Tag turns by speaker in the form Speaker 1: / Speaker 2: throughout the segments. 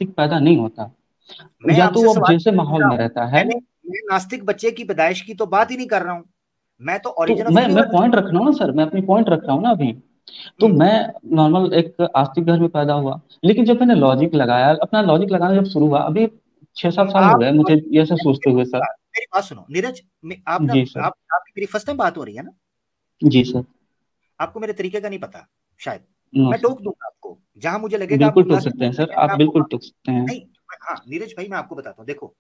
Speaker 1: नास्तिक पैदा नहीं होता।
Speaker 2: मैं
Speaker 1: या तो
Speaker 2: आपसे
Speaker 1: वो अब
Speaker 2: सवाल
Speaker 1: जैसे
Speaker 2: पूछ
Speaker 1: माहौल
Speaker 2: रहा
Speaker 1: में
Speaker 2: हूँ।
Speaker 1: रहता है।
Speaker 2: मैं नास्तिक बच्चे की पैदाइश की तो बात ही नहीं कर रहा हूँ। मैं तो
Speaker 1: तो
Speaker 2: ओरिजिन ऑफ
Speaker 1: मैं
Speaker 2: यूनिवर्स।
Speaker 1: पॉइंट रख रहा हूँ ना सर, मैं अपनी पॉइंट रख रहा हूँ ना अभी। तो
Speaker 2: हम्म।
Speaker 1: मैं नॉर्मल एक आस्तिक घर में पैदा हुआ, लेकिन जब मैंने लॉजिक लगाया, अपना लॉजिक लगाना जब शुरू हुआ, अभी 6-7 साल हो
Speaker 2: आप
Speaker 1: गए मुझे ये सब सोचते हुए सर।
Speaker 2: मेरी बात सुनो नीरज। आप
Speaker 1: जी सर।
Speaker 2: आपकी मेरी फर्स्ट टाइम बात हो रही है ना?
Speaker 1: जी सर।
Speaker 2: आपको मेरे तरीके का नहीं पता शायद।
Speaker 1: नो
Speaker 2: मैं
Speaker 1: सर।
Speaker 2: टोक दूंगा आपको जहां मुझे लगेगा आप
Speaker 1: बिल्कुल टोक
Speaker 2: उल्टा
Speaker 1: सकते
Speaker 2: सीधा
Speaker 1: हैं सर,
Speaker 2: बोलेंगे, मैं
Speaker 1: आप
Speaker 2: आपको
Speaker 1: बिल्कुल टोक सकते हैं।
Speaker 2: नहीं। हाँ नीरज भाई, मैं आपको बताता हूँ, देखो।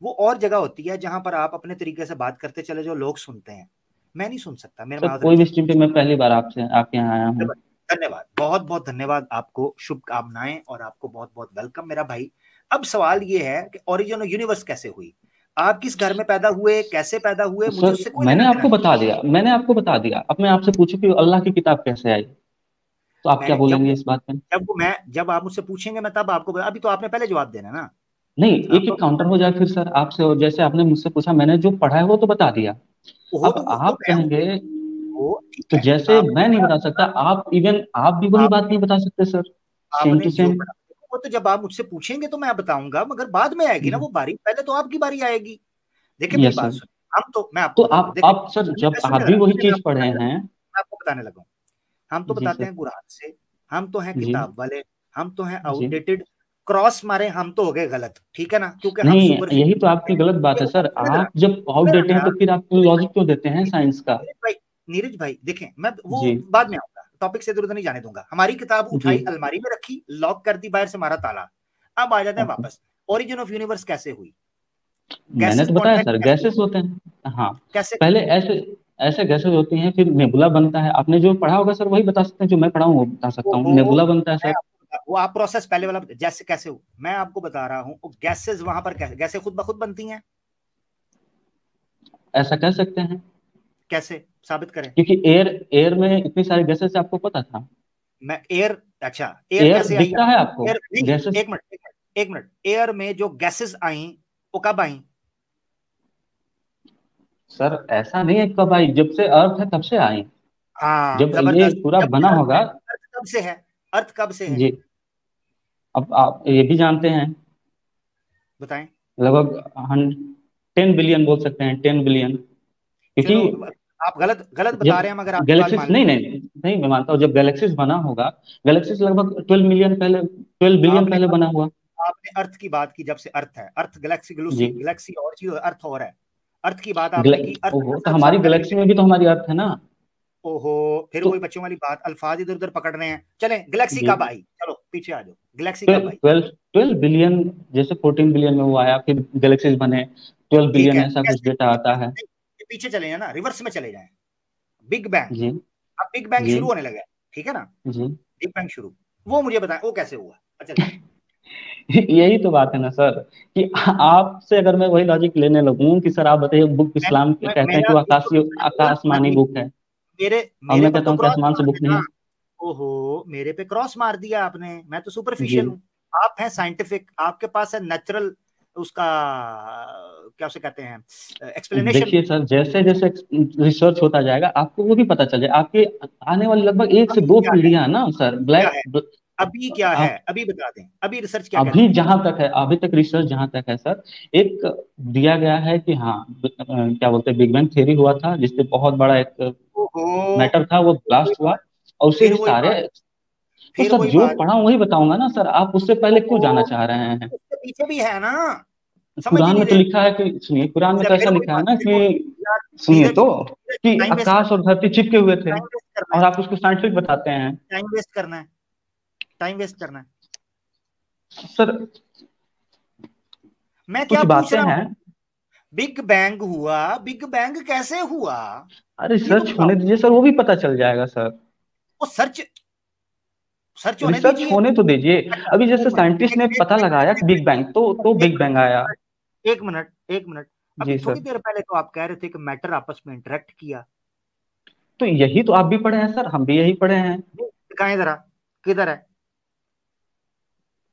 Speaker 2: वो और जगह होती है जहां पर आप अपने तरीके से बात करते चले जो लोग सुनते हैं। मैं नहीं सुन सकता, मेरा
Speaker 1: सर कोई
Speaker 2: माजरत
Speaker 1: भी
Speaker 2: है।
Speaker 1: स्ट्रीम पे मैं पहली बार आपसे आपके यहाँ आया हूँ।
Speaker 2: धन्यवाद, बहुत बहुत धन्यवाद आपको, शुभकामनाएं और आपको बहुत बहुत वेलकम मेरा भाई। अब सवाल ये है कि ओरिजिन यूनिवर्स कैसे हुई? आप किस घर में पैदा हुए, कैसे पैदा हुए, मुझे
Speaker 1: सर
Speaker 2: उससे कोई लेना
Speaker 1: मैंने
Speaker 2: देना
Speaker 1: आपको
Speaker 2: नहीं।
Speaker 1: बता दिया, मैंने आपको बता दिया। अब मैं आपसे पूछूं कि अल्लाह की किताब कैसे आई, तो आप क्या
Speaker 2: मैंने
Speaker 1: बोलेंगे इस बात में?
Speaker 2: जब आप मुझसे पूछेंगे मैं तब आपको, अभी तो आपने पहले जवाब देना ना।
Speaker 1: नहीं, एक
Speaker 2: आप तो
Speaker 1: एक काउंटर हो जाए फिर सर आपसे, और जैसे आपने मुझसे पूछा, मैंने जो पढ़ा है वो तो बता दिया।
Speaker 2: हो तो
Speaker 1: अब
Speaker 2: वो
Speaker 1: आप
Speaker 2: मैं हूं।
Speaker 1: कहेंगे,
Speaker 2: वो ठीक
Speaker 1: तो
Speaker 2: है।
Speaker 1: जैसे
Speaker 2: आपने
Speaker 1: मैं नहीं
Speaker 2: पढ़ा,
Speaker 1: बता सकता, आप इवन आप भी वही बात नहीं
Speaker 2: आपने
Speaker 1: बता सकते सर। सेम
Speaker 2: आपने
Speaker 1: टू
Speaker 2: जो
Speaker 1: सेम।
Speaker 2: पढ़ा वो तो जब आप मुझसे पूछेंगे तो मैं बताऊंगा, मगर बाद में आएगी ना वो बारी, पहले तो आपकी बारी आएगी। देखिए मेरी
Speaker 1: यस
Speaker 2: बात
Speaker 1: सर।
Speaker 2: सुनिए, हम तो मैं आपको
Speaker 1: तो
Speaker 2: बताता हूँ,
Speaker 1: आप
Speaker 2: देखिए।
Speaker 1: आप सर जब
Speaker 2: मैं
Speaker 1: आप
Speaker 2: सुनिए
Speaker 1: भी
Speaker 2: जरा,
Speaker 1: वही
Speaker 2: सुनिए,
Speaker 1: चीज पढ़े हैं।
Speaker 2: मैं आपको बताने लगा हूँ। हम तो
Speaker 1: जी
Speaker 2: बताते
Speaker 1: सर।
Speaker 2: हैं कुरान से। हम तो हैं
Speaker 1: जी।
Speaker 2: किताब वाले। हम तो हैं
Speaker 1: जी।
Speaker 2: आउटडेटेड। क्रॉस मारे हम तो हो गए गलत, ठीक है ना, क्योंकि हम
Speaker 1: नहीं,
Speaker 2: सुपर।
Speaker 1: यही तो आपकी गलत बात है सर, आप जब आउटडेट हैं तो फिर आप लॉजिक क्यों देते हैं साइंस का?
Speaker 2: नीरज भाई, नीरज भाई देखें, मैं वो
Speaker 1: जी।
Speaker 2: बाद में आऊंगा, टॉपिक से इधर उधर नहीं जाने दूंगा। हमारी किताब
Speaker 1: जी।
Speaker 2: उठाई, अलमारी में रखी, लॉक कर दी, बाहर से मारा ताला। अब आ जाते हैं
Speaker 1: ओके।
Speaker 2: वापस। ओरिजिन ऑफ यूनिवर्स कैसे हुई?
Speaker 1: मैंने
Speaker 2: गैसेस
Speaker 1: तो बताया
Speaker 2: कॉन्ट्रैक्ट
Speaker 1: सर,
Speaker 2: कैसे
Speaker 1: गैसेस
Speaker 2: हुई?
Speaker 1: होते हैं, हाँ।
Speaker 2: कैसे
Speaker 1: पहले
Speaker 2: कैसे?
Speaker 1: ऐसे ऐसे गैसेस होती हैं, फिर नेबुला बनता है। आपने जो पढ़ा होगा सर वही बता सकते हैं, जो मैं पढ़ा हूँ वो बता सकता हूँ।
Speaker 2: ओहो,
Speaker 1: नेबुला बनता है
Speaker 2: मैं
Speaker 1: सर।
Speaker 2: वो आप प्रोसेस पहले वाला जैसे कैसे हो, मैं आपको बता रहा हूँ। गैसेस वहां पर कैसे, गैसें खुद ब खुद बनती हैं?
Speaker 1: ऐसा कह सकते हैं।
Speaker 2: कैसे साबित करें?
Speaker 1: क्योंकि एयर एयर में इतनी सारी गैसेस, आपको पता था?
Speaker 2: मैं एयर, अच्छा एयर
Speaker 1: एयर
Speaker 2: कैसे आई
Speaker 1: दिखता
Speaker 2: यहाँ
Speaker 1: है
Speaker 2: पे?
Speaker 1: आपको?
Speaker 2: एयर नहीं,
Speaker 1: गैसेस।
Speaker 2: एक मिनट एक मिनट एक मिनट, एयर में जो गैसेस आई वो कब आई?
Speaker 1: सर ऐसा नहीं है कब आई, जब से अर्थ है तब से आई।
Speaker 2: हाँ
Speaker 1: जब ये
Speaker 2: जबरदस्त।
Speaker 1: पूरा
Speaker 2: जब
Speaker 1: बना
Speaker 2: से अर्थ है,
Speaker 1: होगा।
Speaker 2: अर्थ कब से है? अर्थ कब से है?
Speaker 1: जी। अब आप ये भी जानते हैं,
Speaker 2: बताएं।
Speaker 1: लगभग 10 बिलियन बोल सकते हैं, 10 बिलियन। क्योंकि
Speaker 2: चलो, आप गलत गलत बता
Speaker 1: जब
Speaker 2: रहे हैं मगर आपकी बात
Speaker 1: गैलेक्सीज,
Speaker 2: मान ली।
Speaker 1: नहीं नहीं नहीं, मैं मानता हूँ जब गैलेक्सीज बना होगा, गैलेक्सीज लगभग 12 मिलियन पहले, 12 बिलियन
Speaker 2: आपने
Speaker 1: पहले बना हुआ।
Speaker 2: आपने अर्थ की बात की, जब से अर्थ है, अर्थ गैलेक्सी
Speaker 1: जी।
Speaker 2: गैलेक्सी गैलेक्सी और चीज, अर्थ और है। अर्थ की बात आपने की, अर्थ
Speaker 1: ओहो, तो
Speaker 2: 10 साल
Speaker 1: हमारी
Speaker 2: पहले
Speaker 1: गैलेक्सी में भी तो हमारी अर्थ है ना।
Speaker 2: ओहो, फिर
Speaker 1: तो
Speaker 2: वही बच्चों वाली बात, अल्फाज इधर उधर पकड़ रहे हैं। चलें, गैलेक्सी
Speaker 1: जी।
Speaker 2: कब आई? चलो पीछे आ जाओ, गैलेक्सी कब आई?
Speaker 1: 12 बिलियन, जैसे 14 बिलियन में वो आया, फिर गैलेक्सीज बने। ट्वेल्व
Speaker 2: ठीक
Speaker 1: बिलियन
Speaker 2: है,
Speaker 1: ऐसा कुछ
Speaker 2: कैसे
Speaker 1: डेटा
Speaker 2: नहीं,
Speaker 1: आता है।
Speaker 2: ये पीछे चले जाए ना, रिवर्स में चले जाएं। Big bang.
Speaker 1: जी।
Speaker 2: अब बिग बैंग
Speaker 1: जी।
Speaker 2: शुरू होने लगा है, ठीक है ना?
Speaker 1: जी।
Speaker 2: बिग बैंग शुरू, वो मुझे बताएं वो कैसे हुआ। अच्छा चलिए।
Speaker 1: यही तो बात है ना सर, कि आपसे अगर मैं वही लॉजिक लेने लगूं कि सर आप बताइए, बुक इस्लाम के कहते हैं कि
Speaker 2: मेरा
Speaker 1: वो
Speaker 2: इसको
Speaker 1: आकाशीय
Speaker 2: मैंने बोला ना,
Speaker 1: आकाशमानी बुक है,
Speaker 2: मेरे
Speaker 1: और
Speaker 2: मेरे
Speaker 1: मैं
Speaker 2: पर
Speaker 1: कहता
Speaker 2: तो
Speaker 1: हूँ कि
Speaker 2: क्रॉस
Speaker 1: आसमान से
Speaker 2: मार
Speaker 1: बुक नहीं
Speaker 2: देना।
Speaker 1: है।
Speaker 2: ओहो, मेरे पे क्रॉस मार दिया आपने, मैं तो
Speaker 1: जी।
Speaker 2: सुपरफिशियल हूँ। आप हैं साइंटिफिक, आपके पास है नेचुरल, उसका क्या उसे कहते हैं, एक्सप्लेनेशन।
Speaker 1: देखिए सर, जैसे जैसे रिसर्च होता जाएगा आपको वो भी पता चल जाए। आपके आने वाली लगभग एक से
Speaker 2: अभी
Speaker 1: दो
Speaker 2: क्या है?
Speaker 1: पीढ़ियां ना सर,
Speaker 2: क्या है? अभी क्या है?
Speaker 1: आप
Speaker 2: अभी बता दें, अभी रिसर्च क्या कहती
Speaker 1: अभी
Speaker 2: है?
Speaker 1: जहां तक है, अभी तक रिसर्च जहां तक है सर, एक दिया गया है कि हाँ, क्या बोलते हैं, बिग बैंग थ्योरी हुआ था, जिससे बहुत बड़ा एक
Speaker 2: ओहो,
Speaker 1: मैटर था वो
Speaker 2: फिर वही
Speaker 1: ब्लास्ट हुआ,
Speaker 2: बात,
Speaker 1: और उससे
Speaker 2: फिर
Speaker 1: ही
Speaker 2: वही
Speaker 1: सारे।
Speaker 2: बात,
Speaker 1: तो
Speaker 2: फिर
Speaker 1: सर
Speaker 2: वही
Speaker 1: जो
Speaker 2: बात।
Speaker 1: पढ़ा हूं वही बताऊंगा ना सर, आप उससे पहले क्यों जाना
Speaker 2: ओहो,
Speaker 1: चाह रहे हैं?
Speaker 2: उसके पीछे भी है ना, समझ ही
Speaker 1: कुरान
Speaker 2: नहीं
Speaker 1: में तो
Speaker 2: रहे।
Speaker 1: लिखा है कि, सुनिए, कुरान में
Speaker 2: अच्छा
Speaker 1: तो ऐसा
Speaker 2: फिर वही
Speaker 1: लिखा है
Speaker 2: बात,
Speaker 1: ना
Speaker 2: देखो
Speaker 1: कि,
Speaker 2: यार,
Speaker 1: सुनिए
Speaker 2: नीरज,
Speaker 1: तो, कि
Speaker 2: टाइम वेस्ट
Speaker 1: आकाश और धरती चिपके हुए थे,
Speaker 2: टाइम वेस्ट करना
Speaker 1: और
Speaker 2: है,
Speaker 1: आप उसको साइंटिफिक बताते हैं।
Speaker 2: टाइम वेस्ट करना है, टाइम वेस्ट करना है।
Speaker 1: सर
Speaker 2: मैं क्या
Speaker 1: कुछ
Speaker 2: पूछ
Speaker 1: बातें
Speaker 2: रहा
Speaker 1: हैं।
Speaker 2: हूँ? बिग बैंग हुआ, बिग बैंग कैसे हुआ?
Speaker 1: अरे
Speaker 2: ये तो
Speaker 1: सर्च होने
Speaker 2: बताओ।
Speaker 1: दीजिए सर, वो भी पता चल जाएगा सर।
Speaker 2: वो सर्च, सर्च होने
Speaker 1: रिसर्च
Speaker 2: दीजिए।
Speaker 1: होने तो दीजिए।
Speaker 2: अच्छा,
Speaker 1: अभी
Speaker 2: एक
Speaker 1: जैसे
Speaker 2: मिनट
Speaker 1: साइंटिस्ट
Speaker 2: एक
Speaker 1: ने
Speaker 2: एक
Speaker 1: पता
Speaker 2: एक
Speaker 1: लगाया
Speaker 2: मिनट
Speaker 1: कि
Speaker 2: एक
Speaker 1: बिग बैंग, तो
Speaker 2: मिनट
Speaker 1: बिग बैंग आया।
Speaker 2: एक मिनट एक मिनट। अभी
Speaker 1: जी
Speaker 2: थोड़ी
Speaker 1: सर।
Speaker 2: देर पहले तो आप कह रहे थे कि मैटर आपस में इंटरेक्ट किया।
Speaker 1: तो यही तो आप भी पढ़े हैं सर, हम भी यही पढ़े हैं।
Speaker 2: दिखाएं जरा, किधर है?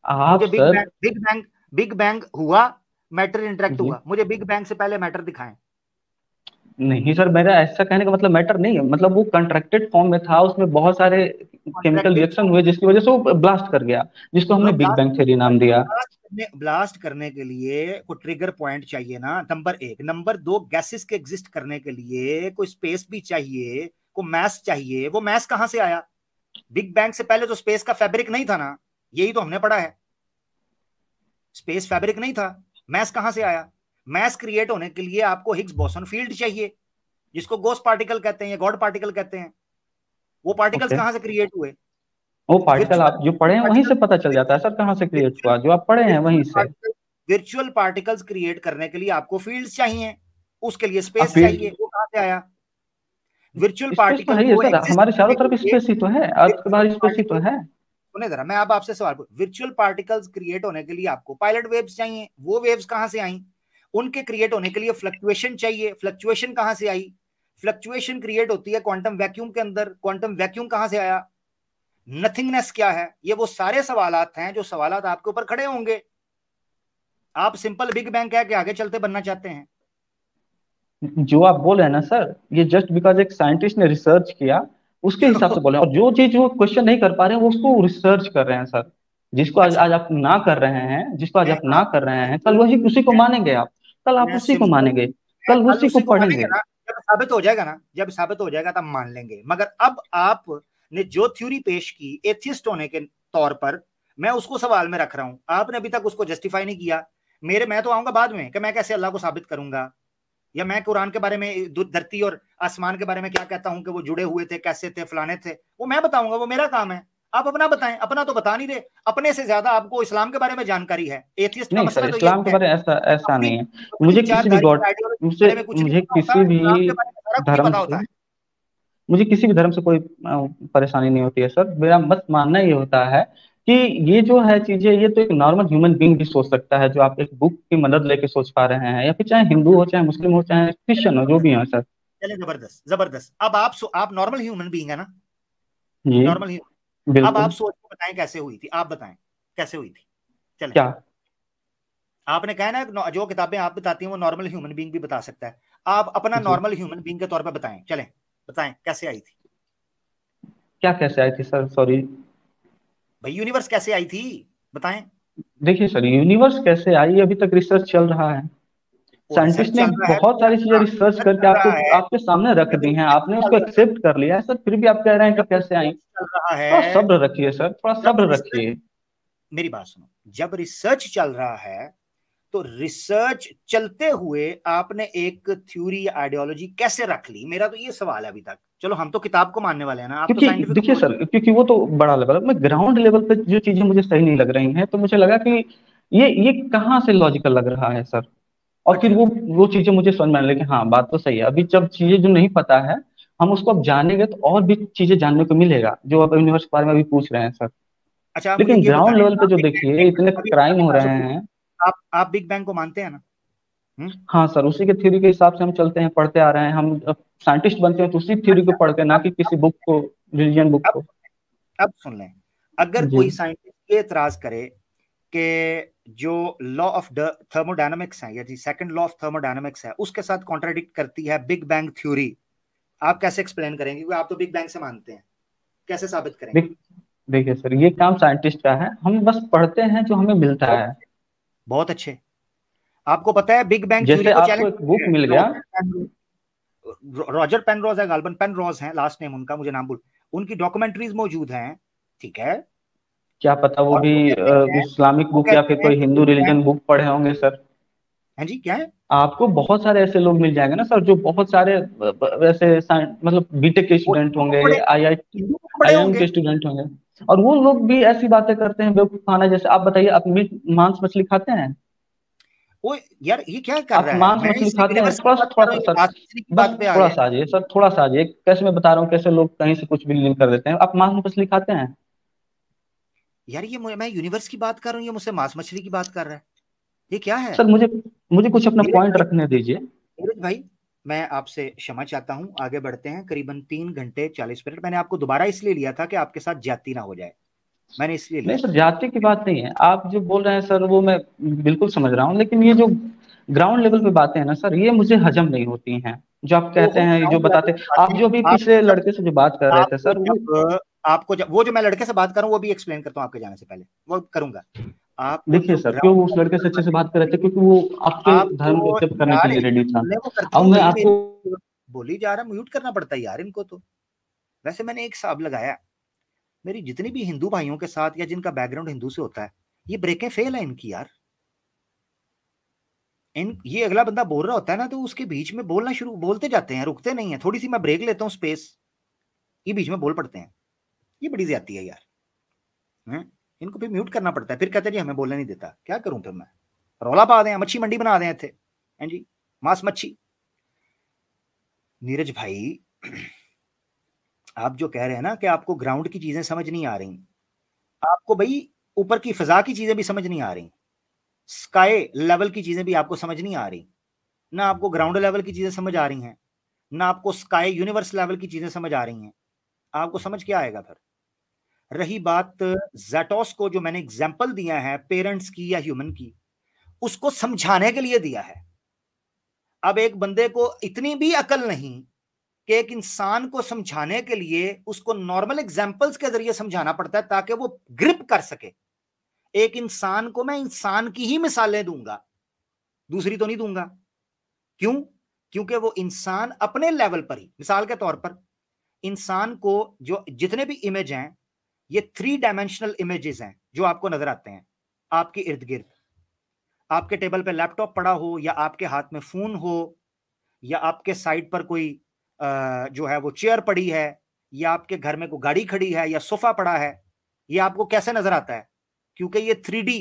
Speaker 1: आप
Speaker 2: मुझे big
Speaker 1: sir.
Speaker 2: Bang, big bang हुआ, मैटर इंटरेक्ट
Speaker 1: जी।
Speaker 2: हुआ, मुझे बिग बैंग से पहले मैटर दिखाएं।
Speaker 1: नहीं सर, मेरा ऐसा कहने का मतलब मैटर नहीं है, मतलब वो कंट्रैक्टेड फॉर्म में था, उसमें बहुत सारे केमिकल
Speaker 2: कॉन्ट्रैक्टेड
Speaker 1: रिएक्शन हुए जिसकी वजह से वो ब्लास्ट कर गया, जिसको हमने बिग
Speaker 2: ब्लास्ट,
Speaker 1: बैंग थ्योरी नाम दिया।
Speaker 2: ब्लास्ट करने के लिए कोई ट्रिगर पॉइंट चाहिए ना, नंबर एक। नंबर दो, गैसेस के एग्जिस्ट करने के लिए कोई स्पेस भी चाहिए, कोई मैस चाहिए। वो मैस कहां से आया? बिग बैंग से पहले तो स्पेस का फैब्रिक नहीं था ना, यही तो हमने पढ़ा है। स्पेस फैब्रिक नहीं था, मैस कहां से आया? मैस क्रिएट होने के लिए आपको हिग्स बोसन फील्ड चाहिए, जिसको गोस्ट पार्टिकल कहते हैं या गॉड पार्टिकल कहते हैं। वो पार्टिकल्स
Speaker 1: ओके,
Speaker 2: कहां से क्रिएट हुए?
Speaker 1: वो पार्टिकल आप जो पढ़े
Speaker 2: विर्चुअल
Speaker 1: हैं वहीं से पता चल जाता है सर, कहाँ से क्रिएट हुआ, जो आप पढ़े हैं वहीं से।
Speaker 2: वर्चुअल पार्टिकल्स क्रिएट करने के लिए आपको फील्ड्स चाहिए, उसके लिए
Speaker 1: अब
Speaker 2: स्पेस
Speaker 1: फिर
Speaker 2: चाहिए। वो कहां से आया? वर्चुअल
Speaker 1: स्पेस तो
Speaker 2: पार्टिकल
Speaker 1: है ही है
Speaker 2: को
Speaker 1: सर,
Speaker 2: एग्जिस्ट
Speaker 1: हमारे
Speaker 2: करने
Speaker 1: चारों
Speaker 2: के
Speaker 1: तरफ
Speaker 2: लिए
Speaker 1: स्पेस ही तो है, अर्थ के
Speaker 2: वर्चुअल
Speaker 1: बाहर स्पेस ही तो
Speaker 2: पार्टिकल,
Speaker 1: है।
Speaker 2: सुने जरा, मैं अब आपसे सवाल पूछ, वर्चुअल पार्टिकल्स क्रिएट होने के लिए आपको पायलट वेव्स चाहिए। वो वेव्स कहां से आई? उनके क्रिएट होने के लिए फ्लक्चुएशन चाहिए। फ्लक्चुएशन कहां से आई? फ्लक्चुएशन क्रिएट होती है क्वांटम वैक्यूम के अंदर। क्वांटम वैक्यूम कहां से आया? नथिंगनेस क्या है? ये वो सारे सवालात हैं जो सवालात आपके ऊपर खड़े होंगे। आप सिंपल बिग बैंग कह के आगे चलते बनना चाहते हैं।
Speaker 1: जो आप बोल रहे हैं ना सर, ये जस्ट बिकॉज एक साइंटिस्ट ने रिसर्च किया उसके हिसाब से बोले, और जो चीज वो क्वेश्चन नहीं कर पा रहे हैं वो उसको रिसर्च कर रहे हैं सर। जिसको आज
Speaker 2: अच्छा,
Speaker 1: आज आप ना कर रहे हैं, जिसको आज
Speaker 2: मैं
Speaker 1: आप ना कर रहे हैं, कल
Speaker 2: आपको,
Speaker 1: वही उसी को मानेंगे आप। कल आप
Speaker 2: मैं
Speaker 1: उसी को
Speaker 2: सिंपल,
Speaker 1: मानेंगे,
Speaker 2: मैं
Speaker 1: कल
Speaker 2: कल
Speaker 1: उसी को
Speaker 2: उसी को मानेंगे
Speaker 1: पढ़ेंगे।
Speaker 2: ना, जब साबित हो जाएगा ना, जब साबित हो जाएगा तब मान लेंगे। मगर अब आपने जो थ्योरी पेश की एथिस्ट होने के तौर पर, मैं उसको सवाल में रख रहा हूं। आपने अभी तक उसको जस्टिफाई नहीं किया। मैं तो आऊंगा बाद में कि मैं कैसे अल्लाह को साबित करूंगा, या मैं कुरान के बारे में, धरती और आसमान के बारे में क्या कहता हूं कि वो जुड़े हुए थे, कैसे थे, फलाने थे। वो मैं बताऊंगा, वो मेरा काम है। आप अपना बताएं। अपना तो बता नहीं रहे। अपने से ज्यादा आपको इस्लाम के बारे में जानकारी है। एथियस्ट का
Speaker 1: नहीं सर,
Speaker 2: मसला तो
Speaker 1: इस्लाम
Speaker 2: यही
Speaker 1: के
Speaker 2: है,
Speaker 1: बारे में ऐसा ऐसा
Speaker 2: अपनी
Speaker 1: नहीं है।
Speaker 2: अपनी
Speaker 1: मुझे किसी भी
Speaker 2: विचारधारी
Speaker 1: गॉड,
Speaker 2: आइडियोलॉजी के
Speaker 1: मुझे
Speaker 2: बारे में कुछ नहीं
Speaker 1: मुझे
Speaker 2: पता होता।
Speaker 1: किसी
Speaker 2: इस्लाम के
Speaker 1: भी
Speaker 2: बारे में सारा कुछ ही
Speaker 1: धर्म
Speaker 2: पता होता
Speaker 1: से,
Speaker 2: है।
Speaker 1: मुझे किसी भी धर्म से कोई परेशानी नहीं होती है सर। मेरा बस मानना ये होता है कि ये जो है चीजें, ये तो एक नॉर्मल ह्यूमन बीइंग भी सोच सकता है, जो आप एक बुक की मदद लेके सोच पा रहे हैं, या फिर चाहे हिंदू हो, चाहे मुस्लिम हो, चाहे
Speaker 2: चले
Speaker 1: क्रिश्चियन हो, जो भी हो सर।
Speaker 2: चले, जबरदस्त जबरदस्त। अब आप नॉर्मल ह्यूमन बीइंग है ना?
Speaker 1: जी
Speaker 2: नॉर्मल ह्यूमन। अब आप
Speaker 1: बिल्कुल।
Speaker 2: सोच के बताएं कैसे हुई थी। आप बताएं कैसे हुई थी। चले,
Speaker 1: क्या?
Speaker 2: आपने कहा ना जो किताबें आप बताती हैं वो नॉर्मल ह्यूमन बीइंग भी बता सकता है। आप अपना
Speaker 1: जी,
Speaker 2: नॉर्मल ह्यूमन बीइंग के तौर पर बताएं। चलें, बताएं कैसे आई थी।
Speaker 1: क्या कैसे आई थी सर, सॉरी?
Speaker 2: भाई यूनिवर्स कैसे आई थी, बताएं।
Speaker 1: देखिए सर, यूनिवर्स कैसे आई अभी तक रिसर्च चल रहा है।
Speaker 2: वो
Speaker 1: साइंटिस्ट
Speaker 2: रिसर्च
Speaker 1: ने
Speaker 2: चल रहा है तो
Speaker 1: बहुत
Speaker 2: क्या
Speaker 1: सारी चीजें
Speaker 2: होगा?
Speaker 1: रिसर्च
Speaker 2: रिसर्च
Speaker 1: करके
Speaker 2: चल
Speaker 1: आपको
Speaker 2: रहा है,
Speaker 1: आपके सामने रख
Speaker 2: जब
Speaker 1: दी हैं,
Speaker 2: रिसर्च
Speaker 1: आपने
Speaker 2: चल
Speaker 1: उसको
Speaker 2: रहा है,
Speaker 1: एक्सेप्ट कर लिया है सर, फिर भी आप कह रहे हैं कि
Speaker 2: जब
Speaker 1: कैसे आई।
Speaker 2: रिसर्च चल रहा
Speaker 1: थोड़ा
Speaker 2: है,
Speaker 1: सब्र रखिए सर, थोड़ा
Speaker 2: जब
Speaker 1: सब्र
Speaker 2: रिसर्च,
Speaker 1: रखिए।
Speaker 2: मेरी बात सुनो, जब रिसर्च चल रहा है तो रिसर्च चलते हुए आपने एक थ्योरी आइडियोलॉजी कैसे रख ली? मेरा तो ये सवाल है अभी तक। चलो हम तो किताब को मानने वाले हैं ना, आप तो
Speaker 1: क्योंकि
Speaker 2: साइंटिफिक
Speaker 1: देखिए
Speaker 2: अप्रोच।
Speaker 1: सर, क्योंकि वो तो बड़ा लेवल है, मैं ग्राउंड लेवल पे जो चीजें मुझे सही नहीं लग रही हैं, तो मुझे लगा कि ये कहाँ से लॉजिकल लग रहा है सर। और फिर
Speaker 2: अच्छा,
Speaker 1: वो चीजें मुझे समझ में आने लगी, हाँ बात तो सही है। अभी जब चीजें जो नहीं पता है, हम उसको अब जानेंगे तो और भी चीजें जानने को मिलेगा, जो अब यूनिवर्स के बारे में अभी पूछ रहे हैं सर।
Speaker 2: अच्छा, आप मुझे
Speaker 1: लेकिन
Speaker 2: ये
Speaker 1: ग्राउंड
Speaker 2: बताएं,
Speaker 1: लेवल पे
Speaker 2: आप
Speaker 1: जो
Speaker 2: बिग
Speaker 1: देखिए
Speaker 2: बैंग,
Speaker 1: इतने
Speaker 2: अभी
Speaker 1: क्राइम
Speaker 2: अभी
Speaker 1: हो
Speaker 2: बात
Speaker 1: रहे
Speaker 2: सुनिए,
Speaker 1: हैं।
Speaker 2: आप बिग बैंग को मानते हैं ना?
Speaker 1: हाँ सर, उसी के थ्योरी के हिसाब से हम चलते हैं, पढ़ते आ रहे हैं। हम साइंटिस्ट बनते हैं तो उसी थ्योरी को
Speaker 2: अच्छा,
Speaker 1: पढ़ते हैं, ना
Speaker 2: अब
Speaker 1: कि किसी बुक को, रिलीजन बुक
Speaker 2: अब
Speaker 1: को।
Speaker 2: अब सुन लें। अगर
Speaker 1: जी।
Speaker 2: कोई साइंटिस्ट ये एतराज करे कि जो लॉ ऑफ थर्मोडायनामिक्स है, या जी सेकंड लॉ ऑफ थर्मोडायनामिक्स है, उसके साथ कॉन्ट्राडिक्ट करती है बिग बैंग थ्योरी, आप कैसे एक्सप्लेन करेंगे? क्योंकि आप तो बिग बैंग से मानते हैं, कैसे साबित करेंगे?
Speaker 1: देख देखिए सर, ये काम साइंटिस्ट का है, हम बस पढ़ते हैं जो हमें मिलता
Speaker 2: बहुत
Speaker 1: है।
Speaker 2: अच्छे, बहुत अच्छे। आपको पता है बिग बैंग थ्योरी
Speaker 1: जैसे
Speaker 2: को
Speaker 1: आपको
Speaker 2: चैलेंज
Speaker 1: एक बुक
Speaker 2: किया
Speaker 1: मिल
Speaker 2: है
Speaker 1: गया।
Speaker 2: रॉजर पेनरोज है, गाल्बन पेनरोज है लास्ट नेम उनका, मुझे नाम भूल, उनकी डॉक्यूमेंट्रीज मौजूद हैं, ठीक है।
Speaker 1: क्या पता वो
Speaker 2: और
Speaker 1: भी
Speaker 2: वो कहते हैं,
Speaker 1: इस्लामिक
Speaker 2: वो
Speaker 1: बुक या फिर
Speaker 2: कहते हैं
Speaker 1: कोई
Speaker 2: कि
Speaker 1: Hindu
Speaker 2: big bang,
Speaker 1: religion book पढ़े होंगे सर।
Speaker 2: हाँ जी क्या है?
Speaker 1: आपको बहुत सारे ऐसे लोग मिल जाएंगे ना सर, जो बहुत सारे वैसे मतलब बीटेक के
Speaker 2: वो
Speaker 1: स्टूडेंट
Speaker 2: हिंदू को
Speaker 1: होंगे,
Speaker 2: पढ़े,
Speaker 1: आईआईटी
Speaker 2: हिंदू को पढ़े
Speaker 1: आईआईएम
Speaker 2: होंगे।
Speaker 1: के स्टूडेंट होंगे, और वो लोग भी ऐसी बातें करते हैं बेवकूफाना। जैसे आप बताइए, आप मीट मांस मछली खाते हैं?
Speaker 2: वो यार ये क्या कर
Speaker 1: आप
Speaker 2: रहा है?
Speaker 1: मांस
Speaker 2: मैं
Speaker 1: मछली
Speaker 2: इस
Speaker 1: खाते हैं?
Speaker 2: यूनिवर्स की
Speaker 1: थोड़ा सा,
Speaker 2: बात कर
Speaker 1: थोड़ा
Speaker 2: रहा
Speaker 1: सा
Speaker 2: हूँ, ये
Speaker 1: सर,
Speaker 2: बात दूसरी की
Speaker 1: बस
Speaker 2: बात पे आ
Speaker 1: थोड़ा
Speaker 2: गए।
Speaker 1: सा आ जाइए सर, थोड़ा सा आ जाइए। कैसे मैं बता रहा हूँ, कैसे लोग कहीं से कुछ भी लिंक कर देते हैं। आप मांस मछली खाते हैं?
Speaker 2: यार ये मैं यूनिवर्स की बात कर रहा हूँ, ये मुझसे मांस मछली की बात कर रहा है। ये क्या है?
Speaker 1: सर मुझे मुझे कुछ अपना
Speaker 2: नीरज
Speaker 1: पॉइंट
Speaker 2: भाई,
Speaker 1: रखने दीजिए।
Speaker 2: नीरज भाई, मैं आपसे क्षमा चाहता हूँ, आगे बढ़ते हैं। करीबन 3 घंटे 40 मिनट मैंने आपको दोबारा इसलिए लिया था कि आपके साथ ज्यादती ना हो जाए, मैंने इसलिए
Speaker 1: नहीं
Speaker 2: लिया
Speaker 1: सर,
Speaker 2: था।
Speaker 1: जाति की बात नहीं है। आप जो बोल रहे हैं सर, वो मैं बिल्कुल समझ रहा हूँ, लेकिन ये जो ग्राउंड लेवल पे बातें हैं ना सर, ये मुझे हजम नहीं होती हैं। जो आप कहते
Speaker 2: ओहो,
Speaker 1: हैं, ये जो
Speaker 2: ग्राउंड लेवल
Speaker 1: बताते,
Speaker 2: की बातें।
Speaker 1: आप जो भी
Speaker 2: आपको
Speaker 1: पिछले
Speaker 2: जब
Speaker 1: लड़के से जो बात कर रहे थे
Speaker 2: आपको
Speaker 1: सर, वो
Speaker 2: जब आपको जब वो जो मैं लड़के से बात कर रहा हूँ वो भी एक्सप्लेन करता हूँ आपके जाने से पहले, वो करूंगा। आपको
Speaker 1: देखिए
Speaker 2: जो
Speaker 1: सर, क्यों वो
Speaker 2: ग्राउंड
Speaker 1: उस लड़के से अच्छे से बात कर रहे थे? क्योंकि वो आपके धर्म को
Speaker 2: आपको
Speaker 1: एक्सेप्ट करने के
Speaker 2: यार
Speaker 1: लिए रेडी था।
Speaker 2: मैं वो करता
Speaker 1: अब
Speaker 2: हूँ
Speaker 1: मैं
Speaker 2: भाई,
Speaker 1: आपको
Speaker 2: मेरी बोली जा रहा, म्यूट करना पड़ता है यार इनको तो। वैसे मैंने एक हिसाब लगाया, मेरी जितनी भी हिंदू भाइयों के साथ या जिनका बैकग्राउंड हिंदू से होता है, ये ब्रेकें फेल है इनकी यार। ये अगला बंदा बोल रहा होता है ना, तो उसके बीच में बोलते जाते हैं, रुकते नहीं है। थोड़ी सी मैं ब्रेक लेता हूँ स्पेस, ये बीच में बोल पड़ते हैं। ये बड़ी ज्यादती है यार। इनको फिर म्यूट करना पड़ता है, फिर कहते हैं जी हमें बोलने नहीं देता। क्या करूं फिर मैं? रौला पा दें, मच्छी मंडी बना दें थे हैं जी, मांस मच्छी। नीरज भाई, आप जो कह रहे हैं ना कि आपको ग्राउंड की चीजें समझ नहीं आ रही, आपको भाई ऊपर की फिजा की चीजें भी समझ नहीं आ रही, स्काई लेवल की चीजें भी आपको समझ नहीं आ रही, ना आपको ग्राउंड लेवल की चीजें समझ आ रही हैं, ना आपको स्काई यूनिवर्स लेवल की चीजें समझ आ रही हैं। आपको समझ क्या आएगा फिर? रही बात जेटोस को, जो मैंने एग्जाम्पल दिया है पेरेंट्स की या ह्यूमन की, उसको समझाने के लिए दिया है। अब एक बंदे को इतनी भी अकल नहीं कि एक इंसान को समझाने के लिए उसको नॉर्मल एग्जाम्पल्स के जरिए समझाना पड़ता है ताकि वो ग्रिप कर सके। एक इंसान को मैं इंसान की ही मिसालें दूंगा, दूसरी तो नहीं दूंगा। क्यों? क्योंकि वो इंसान अपने लेवल पर ही, मिसाल के तौर पर इंसान को, जो जितने भी इमेज हैं, ये 3 डायमेंशनल इमेजेस हैं जो आपको नजर आते हैं आपके इर्द गिर्द। आपके टेबल पे लैपटॉप पड़ा हो, या आपके हाथ में फोन हो, या आपके साइड पर कोई जो है वो चेयर पड़ी है, या आपके घर में कोई गाड़ी खड़ी है, या सोफा पड़ा है, ये आपको कैसे नजर आता है? क्योंकि ये 3D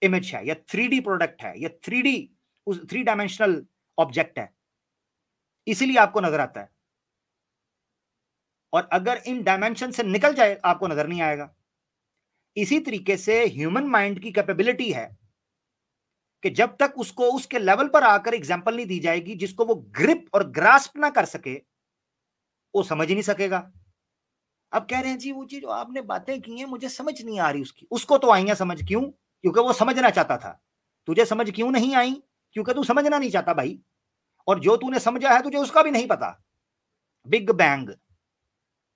Speaker 2: इमेज है, या 3D प्रोडक्ट है, या 3 डायमेंशनल ऑब्जेक्ट है, इसीलिए आपको नजर आता है। और अगर इन डायमेंशन से निकल जाए आपको नजर नहीं आएगा। इसी तरीके से ह्यूमन माइंड की कैपेबिलिटी है कि जब तक उसको उसके लेवल पर आकर एग्जाम्पल नहीं दी जाएगी जिसको वो ग्रिप और ग्रास्प ना कर सके, वो समझ ही नहीं सकेगा। अब कह रहे हैं जी वो जी जो आपने बातें की हैं मुझे समझ नहीं आ रही उसकी, उसको तो आई है समझ। क्यों? क्योंकि वो समझना चाहता था। तुझे समझ क्यों नहीं आई? क्योंकि तू समझना नहीं चाहता भाई, और जो तूने समझा है तुझे उसका भी नहीं पता। बिग बैंग,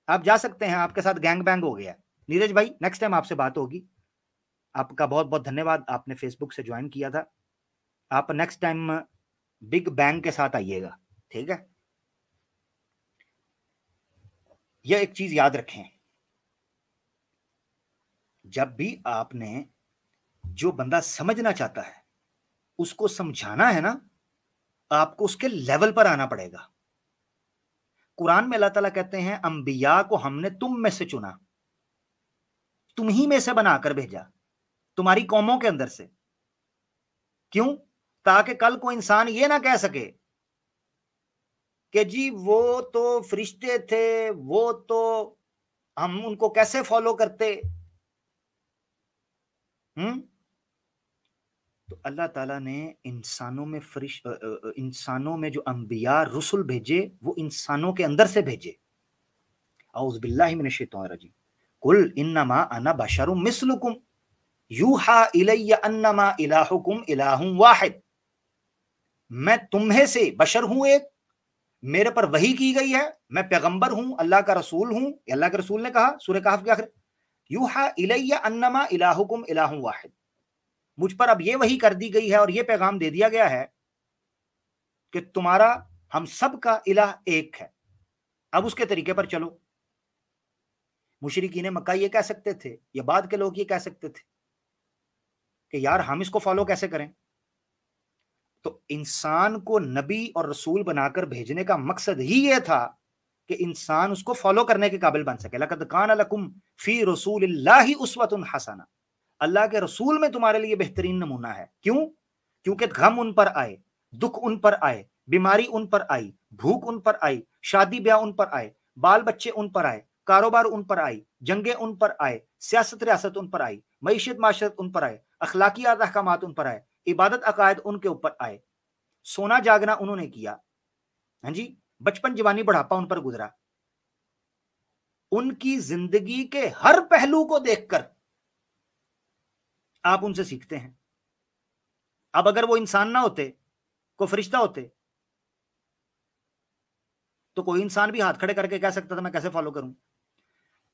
Speaker 2: आप जा सकते हैं, आपके साथ गैंग बैंग हो गया। नीरज भाई, नेक्स्ट टाइम आपसे बात होगी। आपका बहुत बहुत धन्यवाद, आपने फेसबुक से ज्वाइन किया था। आप नेक्स्ट टाइम बिग बैंग के साथ आइएगा, ठीक है? यह एक चीज याद रखें, जब भी आपने, जो बंदा समझना चाहता है उसको समझाना है ना, आपको उसके लेवल पर आना पड़ेगा। कुरान में अल्लाह ताला कहते हैं अंबिया को हमने तुम में से चुना, तुम ही में से बनाकर भेजा, तुम्हारी कौमों के अंदर से। क्यों? ताकि कल को इंसान ये ना कह सके कि जी वो तो फरिश्ते थे, वो तो हम उनको कैसे फॉलो करते। तो अल्लाह ताला ने इंसानों में जो अंबिया रसुल भेजे, वो इंसानों के अंदर से भेजे। औज़ु बिल्लाहि मिनश शैतानिर रजीम। कुल इन्नमा अना बशरुम मिस्लुकुम यूहा इलैया अन्नमा इलाहुकुम इलाहुम वाहिद। मैं तुम्हें से बशर हूं एक, मेरे पर वही की गई है, मैं पैगंबर हूं, अल्लाह का रसूल हूं। अल्लाह के रसूल ने कहा सूरह कहफ के आखिर, यूहा इलैया अन्नमा इलाहुकुम इलाहुम वाहिद। मुझ पर अब ये वही कर दी गई है और ये पैगाम दे दिया गया है कि तुम्हारा, हम सब का इलाह एक है, अब उसके तरीके पर चलो। मुशरिकीन मक्का ये कह सकते थे, या बाद के लोग ये कह सकते थे कि यार हम इसको फॉलो कैसे करें? तो इंसान को नबी और रसूल बनाकर भेजने का मकसद ही ये था कि इंसान उसको फॉलो करने के काबिल बन सके। लक़द कान लकुम फी रसूलिल्लाहि उस्वतुन हसना। अल्लाह के रसूल में तुम्हारे लिए बेहतरीन नमूना है। क्यों? क्योंकि गम उन पर आए, दुख उन पर आए, बीमारी उन पर आई, भूख उन पर आई, शादी ब्याह उन पर आए, बाल बच्चे उन पर आए, कारोबार उन पर आई, जंगे उन पर आए, सियासत रियासत उन पर आई, मईशत माशरत उन पर आए, अखलाकियात अहकामात उन पर आए, इबादत अकायद उनके ऊपर आए, सोना जागना उन्होंने किया, हाँ जी, बचपन जवानी बुढ़ापा उन पर गुजरा। उनकी जिंदगी के हर पहलू को देखकर आप उनसे सीखते हैं। अब अगर वो इंसान ना होते, कोई फरिश्ता होते, तो कोई इंसान भी हाथ खड़े करके कह सकता था मैं कैसे फॉलो करूं।